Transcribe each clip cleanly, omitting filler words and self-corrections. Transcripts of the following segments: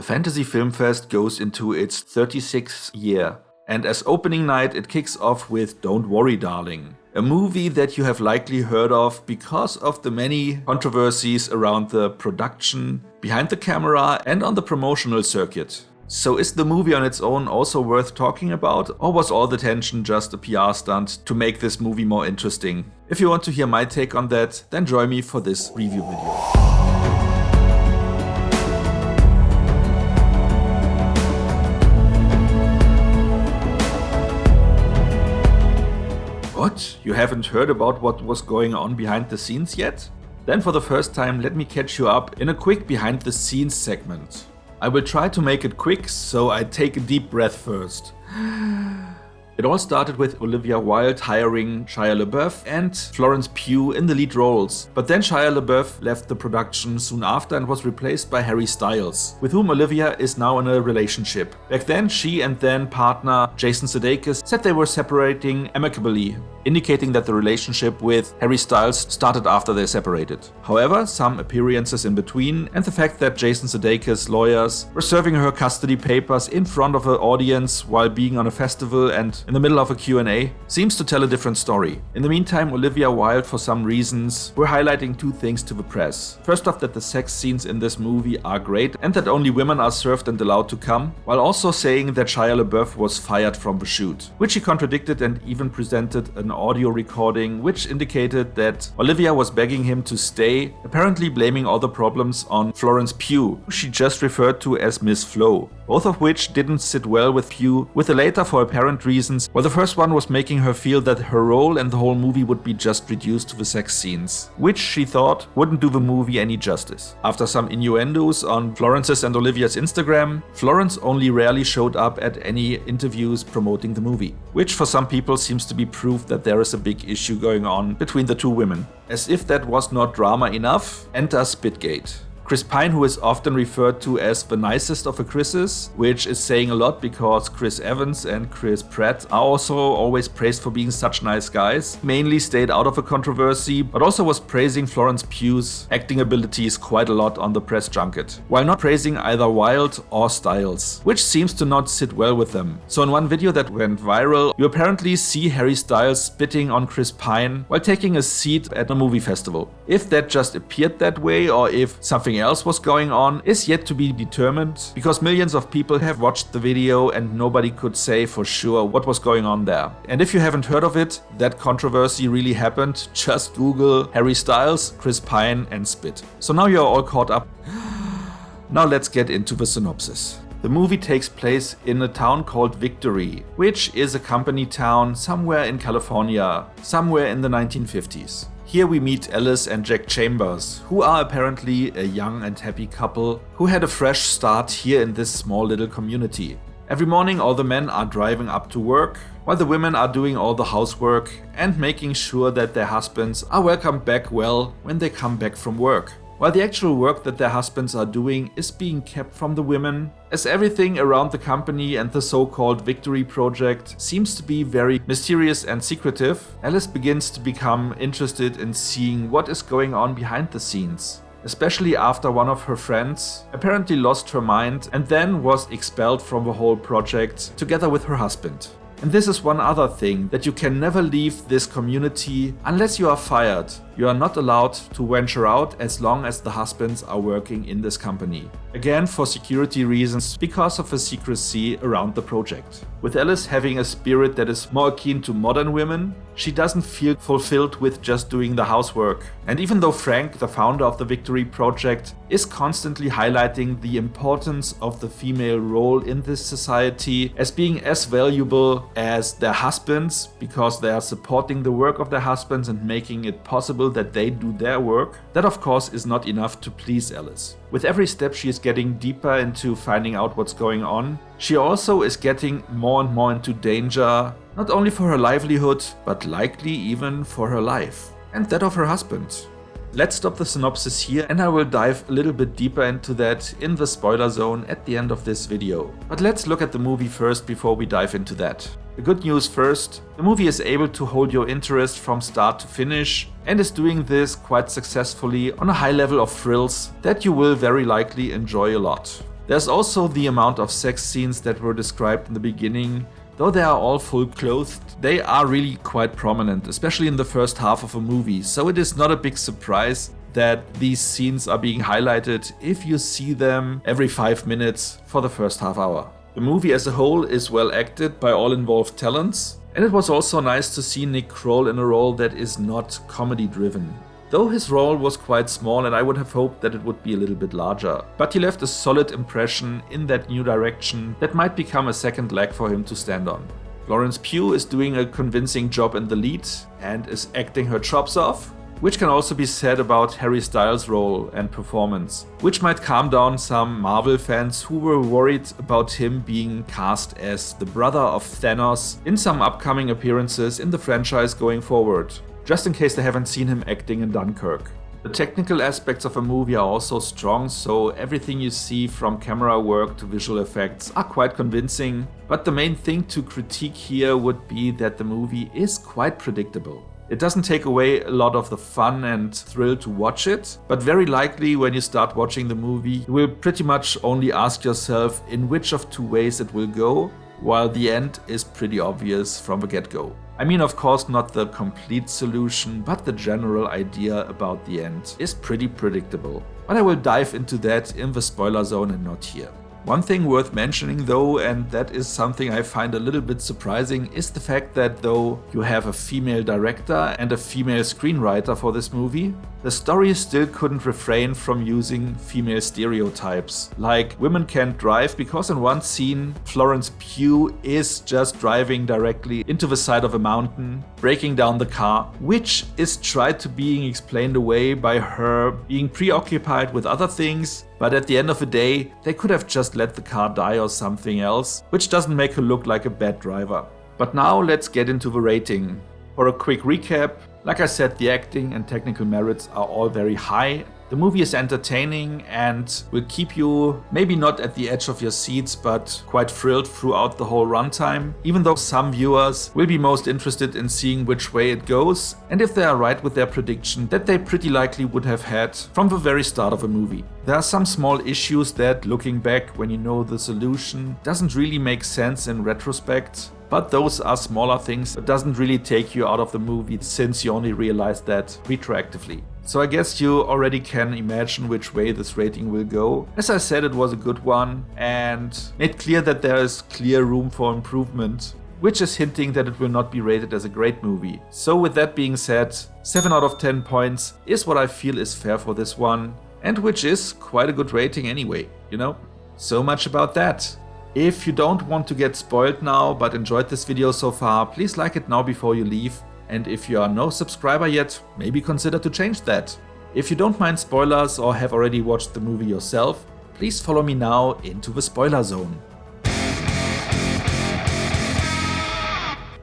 The Fantasy FilmFest goes into its 36th year, and as opening night it kicks off with Don't Worry Darling, a movie that you have likely heard of because of the many controversies around the production, behind the camera and on the promotional circuit. So is the movie on its own also worth talking about, or was all the tension just a PR stunt to make this movie more interesting? If you want to hear my take on that, then join me for this review video. What? You haven't heard about what was going on behind the scenes yet? Then for the first time, let me catch you up in a quick behind the scenes segment. I will try to make it quick, so I take a deep breath first. It all started with Olivia Wilde hiring Shia LaBeouf and Florence Pugh in the lead roles, but then Shia LaBeouf left the production soon after and was replaced by Harry Styles, with whom Olivia is now in a relationship. Back then, she and then partner Jason Sudeikis said they were separating amicably, indicating that the relationship with Harry Styles started after they separated. However, some appearances in between and the fact that Jason Sudeikis' lawyers were serving her custody papers in front of an audience while being on a festival and in the middle of a Q&A seems to tell a different story. In the meantime, Olivia Wilde, for some reasons, were highlighting two things to the press. First off, that the sex scenes in this movie are great and that only women are served and allowed to come, while also saying that Shia LaBeouf was fired from the shoot, which he contradicted and even presented an audio recording which indicated that Olivia was begging him to stay, apparently blaming all the problems on Florence Pugh, who she just referred to as Miss Flo, both of which didn't sit well with Pugh, with the latter for apparent reasons, while the first one was making her feel that her role and the whole movie would be just reduced to the sex scenes, which she thought wouldn't do the movie any justice. After some innuendos on Florence's and Olivia's Instagram, Florence only rarely showed up at any interviews promoting the movie, which for some people seems to be proof that there is a big issue going on between the two women. As if that was not drama enough, enter Spitgate. Chris Pine, who is often referred to as the nicest of the Chris's, which is saying a lot because Chris Evans and Chris Pratt are also always praised for being such nice guys, mainly stayed out of a controversy, but also was praising Florence Pugh's acting abilities quite a lot on the press junket, while not praising either Wilde or Styles, which seems to not sit well with them. So in one video that went viral, you apparently see Harry Styles spitting on Chris Pine while taking a seat at a movie festival. If that just appeared that way or if something else was going on is yet to be determined, because millions of people have watched the video and nobody could say for sure what was going on there. And if you haven't heard of it, that controversy really happened. Just Google Harry Styles, Chris Pine and spit. So now you're all caught up. Now let's get into the synopsis. The movie takes place in a town called Victory, which is a company town somewhere in California, somewhere in the 1950s. Here we meet Alice and Jack Chambers, who are apparently a young and happy couple who had a fresh start here in this small little community. Every morning all the men are driving up to work, while the women are doing all the housework and making sure that their husbands are welcomed back well when they come back from work. While the actual work that their husbands are doing is being kept from the women, as everything around the company and the so-called Victory project seems to be very mysterious and secretive, Alice begins to become interested in seeing what is going on behind the scenes, especially after one of her friends apparently lost her mind and then was expelled from the whole project together with her husband. And this is one other thing, that you can never leave this community unless you are fired. You are not allowed to venture out as long as the husbands are working in this company. Again, for security reasons, because of the secrecy around the project. With Alice having a spirit that is more akin to modern women, she doesn't feel fulfilled with just doing the housework. And even though Frank, the founder of the Victory project, is constantly highlighting the importance of the female role in this society as being as valuable as their husbands, because they are supporting the work of their husbands and making it possible that they do their work, that of course is not enough to please Alice. With every step she is getting deeper into finding out what's going on, she also is getting more and more into danger, not only for her livelihood, but likely even for her life, and that of her husband. Let's stop the synopsis here and I will dive a little bit deeper into that in the spoiler zone at the end of this video. But let's look at the movie first before we dive into that. The good news first, the movie is able to hold your interest from start to finish and is doing this quite successfully on a high level of thrills that you will very likely enjoy a lot. There's also the amount of sex scenes that were described in the beginning. Though they are all full clothed, they are really quite prominent, especially in the first half of a movie, so it is not a big surprise that these scenes are being highlighted if you see them every 5 minutes for the first half hour. The movie as a whole is well acted by all involved talents, and it was also nice to see Nick Kroll in a role that is not comedy driven. Though his role was quite small and I would have hoped that it would be a little bit larger, but he left a solid impression in that new direction that might become a second leg for him to stand on. Florence Pugh is doing a convincing job in the lead and is acting her chops off, which can also be said about Harry Styles' role and performance, which might calm down some Marvel fans who were worried about him being cast as the brother of Thanos in some upcoming appearances in the franchise going forward, just in case they haven't seen him acting in Dunkirk. The technical aspects of a movie are also strong, so everything you see from camera work to visual effects are quite convincing, but the main thing to critique here would be that the movie is quite predictable. It doesn't take away a lot of the fun and thrill to watch it, but very likely when you start watching the movie, you will pretty much only ask yourself in which of two ways it will go, while the end is pretty obvious from the get-go. I mean, of course, not the complete solution, but the general idea about the end is pretty predictable. But I will dive into that in the spoiler zone and not here. One thing worth mentioning though, and that is something I find a little bit surprising, is the fact that though you have a female director and a female screenwriter for this movie, the story still couldn't refrain from using female stereotypes. Like, women can't drive because in one scene, Florence Pugh is just driving directly into the side of a mountain, breaking down the car, which is tried to being explained away by her being preoccupied with other things. But at the end of the day, they could have just let the car die or something else, which doesn't make her look like a bad driver. But now let's get into the rating. For a quick recap, like I said, the acting and technical merits are all very high. The movie is entertaining and will keep you maybe not at the edge of your seats, but quite thrilled throughout the whole runtime, even though some viewers will be most interested in seeing which way it goes and if they are right with their prediction that they pretty likely would have had from the very start of a movie. There are some small issues that, looking back when you know the solution, doesn't really make sense in retrospect. But those are smaller things that doesn't really take you out of the movie since you only realize that retroactively. So I guess you already can imagine which way this rating will go. As I said, it was a good one and made clear that there is clear room for improvement, which is hinting that it will not be rated as a great movie. So with that being said, 7 out of 10 points is what I feel is fair for this one, and which is quite a good rating anyway, you know? So much about that. If you don't want to get spoiled now but enjoyed this video so far, please like it now before you leave. And if you are no subscriber yet, maybe consider to change that. If you don't mind spoilers or have already watched the movie yourself, please follow me now into the spoiler zone.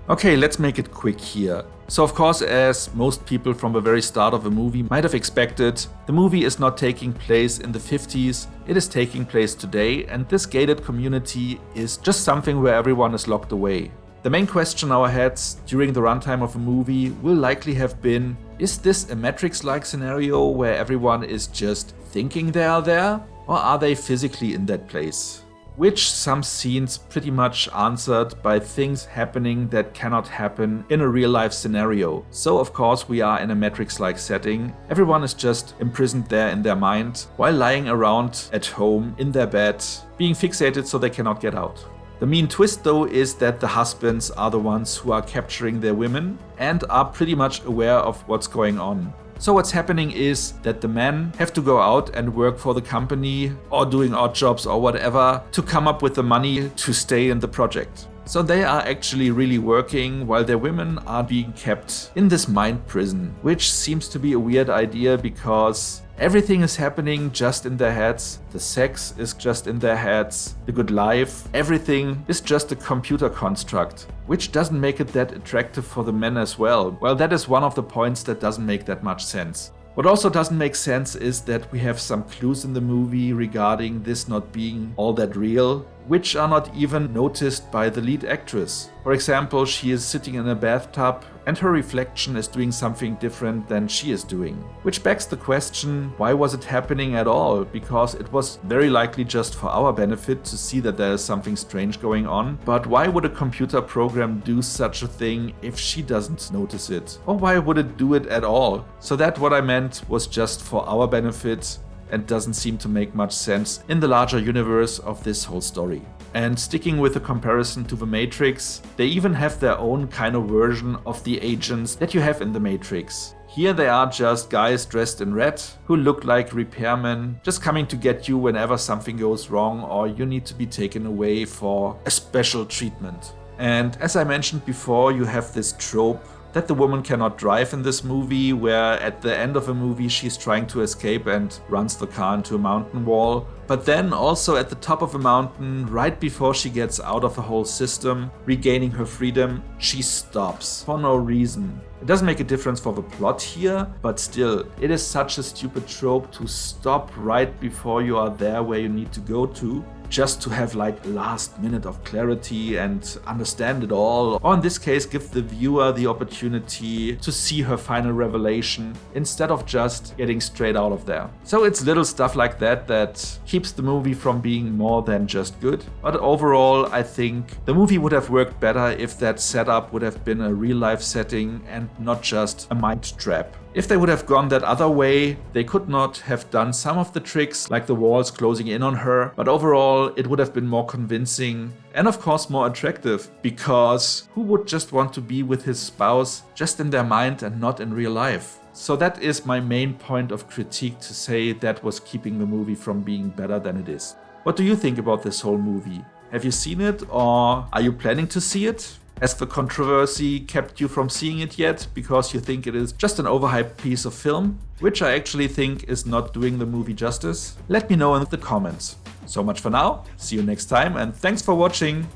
Okay, let's make it quick here. So of course, as most people from the very start of the movie might have expected, the movie is not taking place in the 50s, it is taking place today, and this gated community is just something where everyone is locked away. The main question in our heads during the runtime of a movie will likely have been, is this a Matrix-like scenario where everyone is just thinking they are there, or are they physically in that place? Which some scenes pretty much answered by things happening that cannot happen in a real-life scenario. So of course we are in a Matrix-like setting. Everyone is just imprisoned there in their mind, while lying around at home in their bed, being fixated so they cannot get out. The main twist though is that the husbands are the ones who are capturing their women and are pretty much aware of what's going on. So what's happening is that the men have to go out and work for the company or doing odd jobs or whatever to come up with the money to stay in the project. So they are actually really working while their women are being kept in this mind prison, which seems to be a weird idea because everything is happening just in their heads. The sex is just in their heads. The good life, everything is just a computer construct, which doesn't make it that attractive for the men as well. Well, that is one of the points that doesn't make that much sense. What also doesn't make sense is that we have some clues in the movie regarding this not being all that real, which are not even noticed by the lead actress. For example, she is sitting in a bathtub and her reflection is doing something different than she is doing. Which begs the question, why was it happening at all? Because it was very likely just for our benefit to see that there is something strange going on. But why would a computer program do such a thing if she doesn't notice it? Or why would it do it at all? So that what I meant was just for our benefit and doesn't seem to make much sense in the larger universe of this whole story. And sticking with the comparison to The Matrix, they even have their own kind of version of the agents that you have in The Matrix. Here they are just guys dressed in red who look like repairmen, just coming to get you whenever something goes wrong or you need to be taken away for a special treatment. And as I mentioned before, you have this trope that the woman cannot drive in this movie, where at the end of a movie she's trying to escape and runs the car into a mountain wall. But then also at the top of a mountain, right before she gets out of the whole system, regaining her freedom, she stops for no reason. It doesn't make a difference for the plot here, but still, it is such a stupid trope to stop right before you are there where you need to go to, just to have like last minute of clarity and understand it all, or in this case give the viewer the opportunity to see her final revelation instead of just getting straight out of there. So it's little stuff like that that keeps the movie from being more than just good. But overall, I think the movie would have worked better if that setup would have been a real life setting and not just a mind trap. If they would have gone that other way, they could not have done some of the tricks, like the walls closing in on her, but overall it would have been more convincing and of course more attractive, because who would just want to be with his spouse just in their mind and not in real life? So that is my main point of critique, to say that was keeping the movie from being better than it is. What do you think about this whole movie? Have you seen it, or are you planning to see it? Has the controversy kept you from seeing it yet because you think it is just an overhyped piece of film, which I actually think is not doing the movie justice? Let me know in the comments. So much for now, see you next time, and thanks for watching!